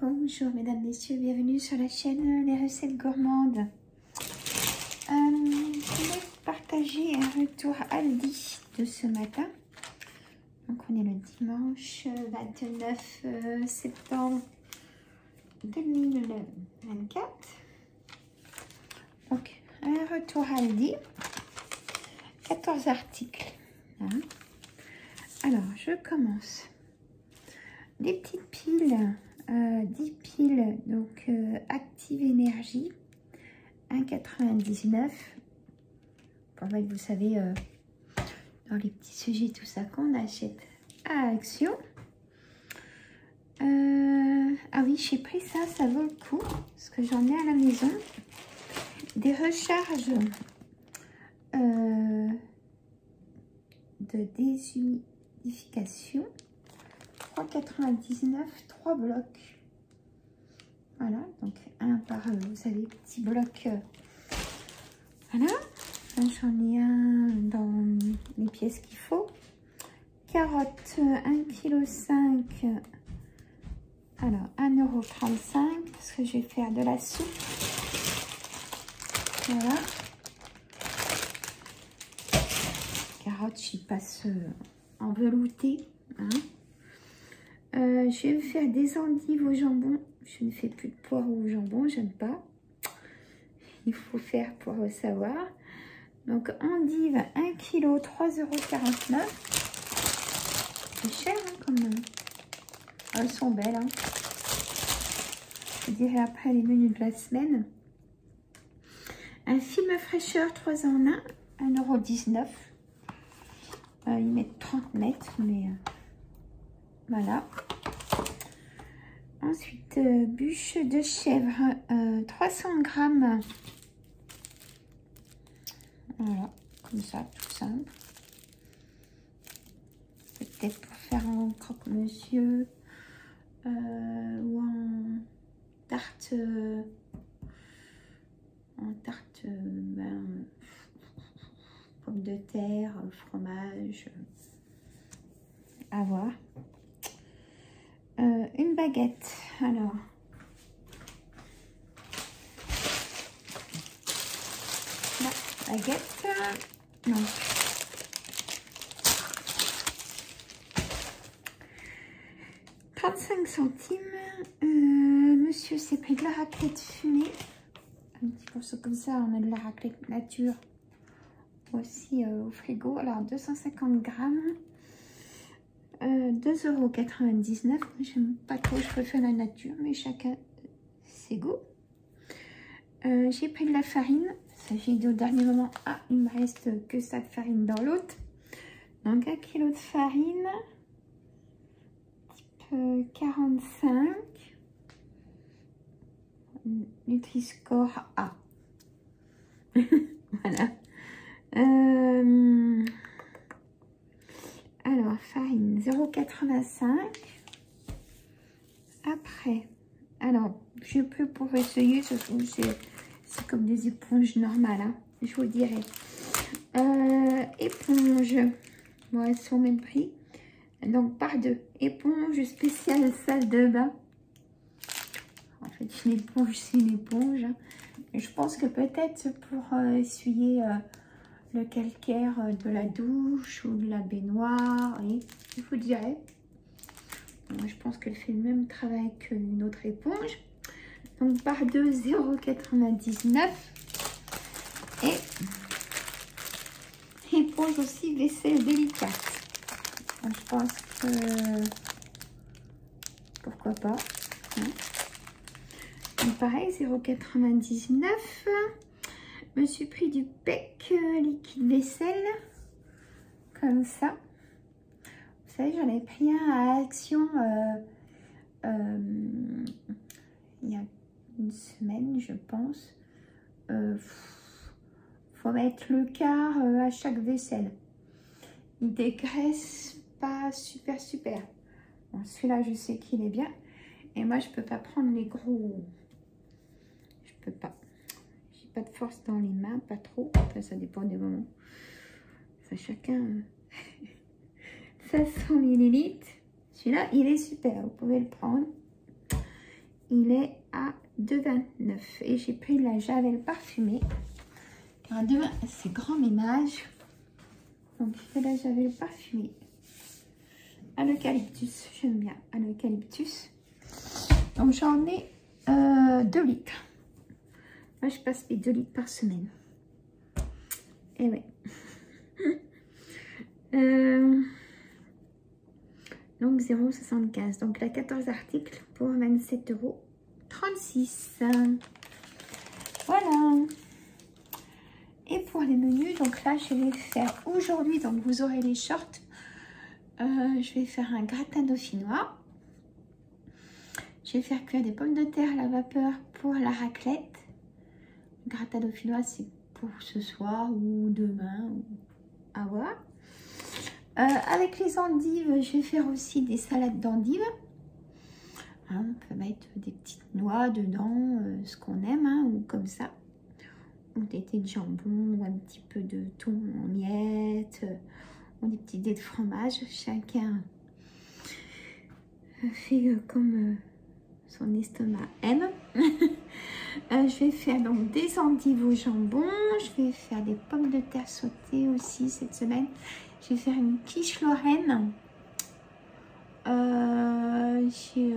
Bonjour mesdames, messieurs, bienvenue sur la chaîne Les Recettes Gourmandes. Je voulais vous partager un retour Aldi de ce matin. Donc on est le dimanche 29 septembre 2024. Donc un retour Aldi, 14 articles. Hein. Alors je commence. Des petites piles. 10 piles, donc Active Énergie, 1,99. Pour moi, vous savez, dans les petits sujets, tout ça qu'on achète à Action. Ah oui, j'ai pris ça, ça vaut le coup, parce que j'en ai à la maison. Des recharges de déshumidification. 3,99, 3 blocs. Voilà, donc un par, vous savez, petit bloc. Voilà, j'en ai un dans les pièces qu'il faut. Carottes, 1,5 kg. Alors, 1,35 € parce que je vais faire de la soupe. Voilà. Carottes, j'y passe en velouté. Hein. Je vais me faire des endives au jambon. Je ne fais plus de poireaux au jambon, j'aime pas. Il faut faire pour savoir. Donc endives 1 kg, 3,49 €. C'est cher hein, quand même. Elles sont belles. Hein. Je dirais après les menus de la semaine. Un film fraîcheur 3 en 1, 1,19 €. Ils mettent 30 mètres, mais voilà. Ensuite, bûche de chèvre, 300 grammes. Voilà, comme ça, tout simple. Peut-être pour faire un croque-monsieur ou en tarte, pommes de terre, fromage, à voir. Une baguette, alors la baguette, non, « 35 centimes. Monsieur s'est pris de la raclette fumée, un petit morceau comme ça. On a de la raclette nature aussi au frigo. Alors 250 grammes. 2,99 €. J'aime pas trop, je préfère la nature, mais chacun ses goûts. J'ai pris de la farine. Ça, j'ai dit au dernier moment, ah, il me reste que ça de farine dans l'autre. Donc 1 kg de farine, type 45. Nutri-Score A. Voilà. Alors, farine 0,85. Après, alors, je peux pour essayer, c'est comme des éponges normales, hein, je vous dirais. Éponge, bon, elles sont au même prix. Donc, par deux. Éponge spéciale salle de bain. En fait, une éponge, c'est une éponge. Hein. Et je pense que peut-être pour essuyer le calcaire de la douche ou de la baignoire, et je vous dirais. Je pense qu'elle fait le même travail qu'une autre éponge. Donc par 2, 0,99 €. Et éponge aussi vaisselle délicate. Donc, je pense que pourquoi pas. Hein. Donc pareil, 0,99 €. Je me suis pris du PEC liquide vaisselle, comme ça. Vous savez, j'en ai pris un à Action il y a une semaine, je pense. Faut mettre le quart à chaque vaisselle. Il dégraisse pas super. Bon, celui-là, je sais qu'il est bien. Et moi, je peux pas prendre les gros. Je peux pas. Pas de force dans les mains, pas trop. Enfin, ça dépend des moments. Ça, chacun. 500 ml. Celui-là, il est super. Vous pouvez le prendre. il est à 2,29 et j'ai pris la javel parfumée. Car demain, c'est grand ménage. Donc, je fais la javel parfumée. À l'eucalyptus, j'aime bien à l'eucalyptus. Donc, j'en ai 2 litres. Moi, je passe les 2 litres par semaine. Et ouais. Donc 0,75. Donc là 14 articles pour 27,36 €. Voilà. Et pour les menus, donc là je vais faire aujourd'hui, donc vous aurez les shorts. Je vais faire un gratin dauphinois. Je vais faire cuire des pommes de terre à la vapeur pour la raclette. Le gratin dauphinois, c'est pour ce soir ou demain, ou à voir. Avec les endives, je vais faire aussi des salades d'endives. Hein, on peut mettre des petites noix dedans, ce qu'on aime, hein, ou comme ça. Ou des dés de jambon, ou un petit peu de thon en miettes, ou des petits dés de fromage. Chacun fait comme son estomac aime. Je vais faire donc des endives au jambon. Je vais faire des pommes de terre sautées aussi cette semaine. Je vais faire une quiche lorraine. J'ai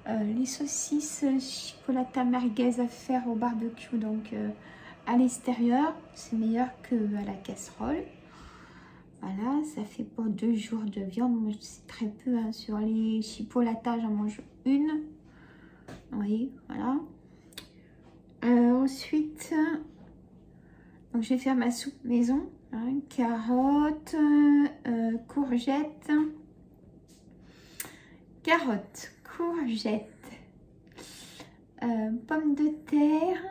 les saucisses chipolata merguez à faire au barbecue, donc à l'extérieur. C'est meilleur que à la casserole. Voilà, ça fait pour 2 jours de viande. Moi, c'est très peu. Hein. Sur les chipolatas, j'en mange une. Oui, voilà. Ensuite, donc je vais faire ma soupe maison. Hein, carottes, courgettes, pommes de terre.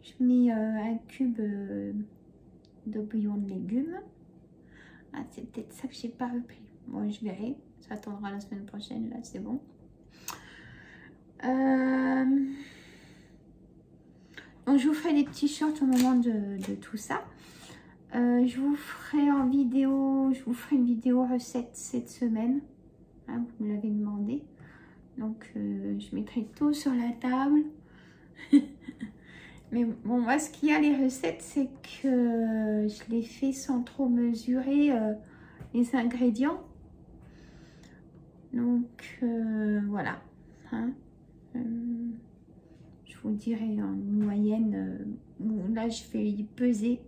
Je mets un cube de bouillon de légumes. Ah, c'est peut-être ça que j'ai pas repris. Bon, je verrai. Ça attendra la semaine prochaine. Là, c'est bon. Donc, je vous ferai des petits shorts au moment de tout ça. Je vous ferai une vidéo recette cette semaine. Hein, vous me l'avez demandé. Donc, je mettrai tout sur la table. Mais bon, moi, ce qu'il y a les recettes, c'est que je les fais sans trop mesurer les ingrédients. Donc, voilà. Hein. Je vous dirai en moyenne. Là, je vais y peser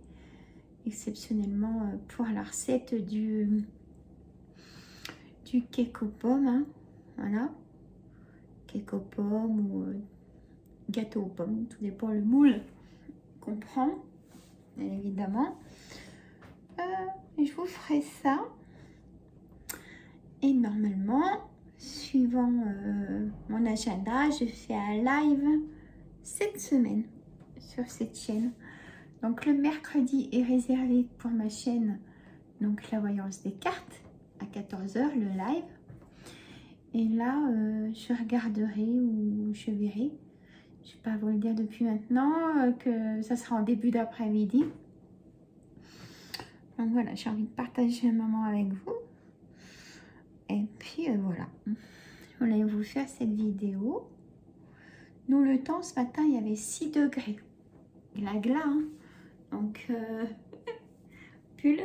exceptionnellement pour la recette du cake aux pommes. Hein. Voilà. Cake aux pommes ou gâteau aux pommes. Tout dépend le moule qu'on prend, bien évidemment. Je vous ferai ça. Et normalement, suivant mon agenda, je fais un live cette semaine sur cette chaîne. Donc le mercredi est réservé pour ma chaîne, donc la voyance des cartes, à 14 h le live. Et là, je regarderai ou je verrai. Je ne vais pas vous le dire depuis maintenant, que ça sera en début d'après-midi. Donc voilà, j'ai envie de partager un moment avec vous. Et puis voilà, je voulais vous faire cette vidéo. Nous, le temps, ce matin, il y avait 6 degrés. Et la gla, hein. Donc, pull.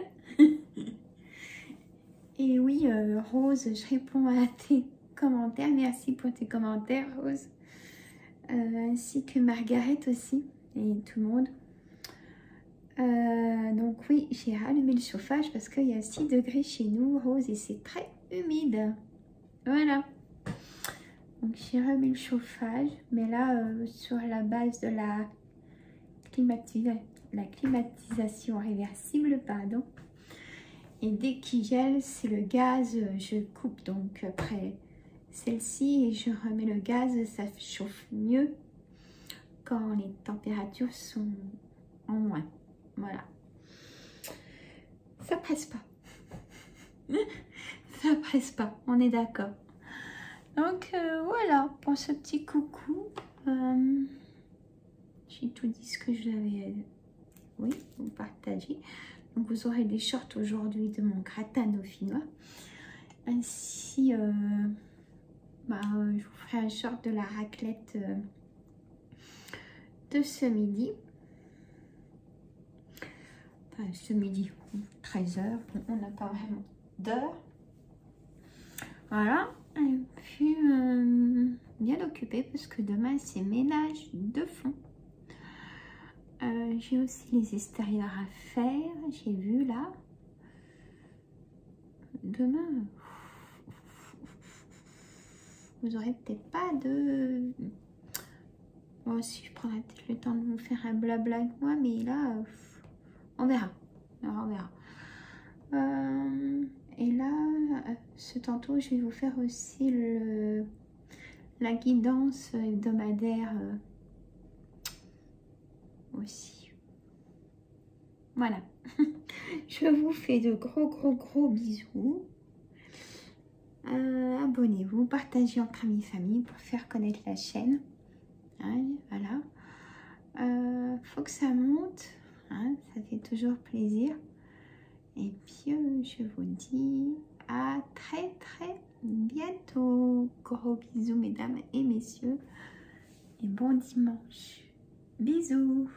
Et oui, Rose, je réponds à tes commentaires. Merci pour tes commentaires, Rose. Ainsi que Margaret aussi, et tout le monde. Donc oui, j'ai rallumé le chauffage parce qu'il y a 6 degrés chez nous, Rose, et c'est très humide. Voilà. Donc j'ai remis le chauffage, mais là, sur la base de la climatisation réversible, pardon. Et dès qu'il gèle, c'est le gaz, je coupe donc après celle-ci et je remets le gaz, ça chauffe mieux quand les températures sont en moins. Voilà. Ça presse pas. Ça presse pas, on est d'accord. Donc voilà pour ce petit coucou. J'ai tout dit ce que je l'avais, oui, vous partager. Donc vous aurez des shorts aujourd'hui de mon gratin dauphinois, ainsi je vous ferai un short de la raclette de ce midi. Enfin, ce midi, 13 h. On n'a pas vraiment d'heure. Voilà. Et puis, bien occupée parce que demain, c'est ménage de fond. J'ai aussi les extérieurs à faire. J'ai vu là. Demain, vous aurez peut-être pas de... Moi aussi, je prendrai peut-être le temps de vous faire un blabla avec moi, mais là, on verra. Alors, on verra. Et là, ce tantôt, je vais vous faire aussi la guidance hebdomadaire aussi. Voilà. Je vous fais de gros bisous. Abonnez-vous, partagez entre amis et famille pour faire connaître la chaîne. Hein, voilà. Faut que ça monte. Hein, ça fait toujours plaisir. Et puis, je vous dis à très bientôt. Gros bisous, mesdames et messieurs. Et bon dimanche. Bisous.